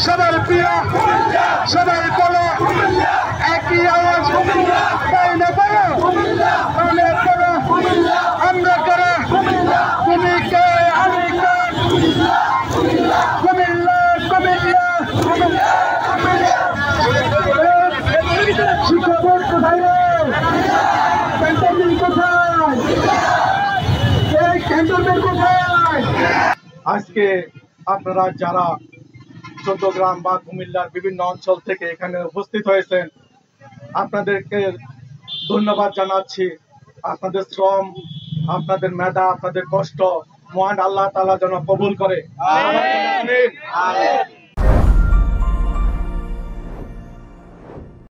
সবার প্রিয় সবাই বলো একই আওয়াজ তাই না বলো মনে করো আমরা করো তুমি কে আমি কে কুমিল্লা কুমিল্লা শিক্ষা বোর্ড কোথায় ক্যান্টনমেন্ট কোথায় ক্যান্টনমেন্ট কোথায়? আজকে আপনারা যারা চট্টগ্রাম বা কুমিল্লার বিভিন্ন অঞ্চল থেকে এখানে উপস্থিত হয়েছেন আপনাদেরকে ধন্যবাদ জানাচ্ছি। আপনাদের শ্রম, আপনাদের মেধা, আপনাদের কষ্ট মহান আল্লাহ তাআলা যেন কবুল করে।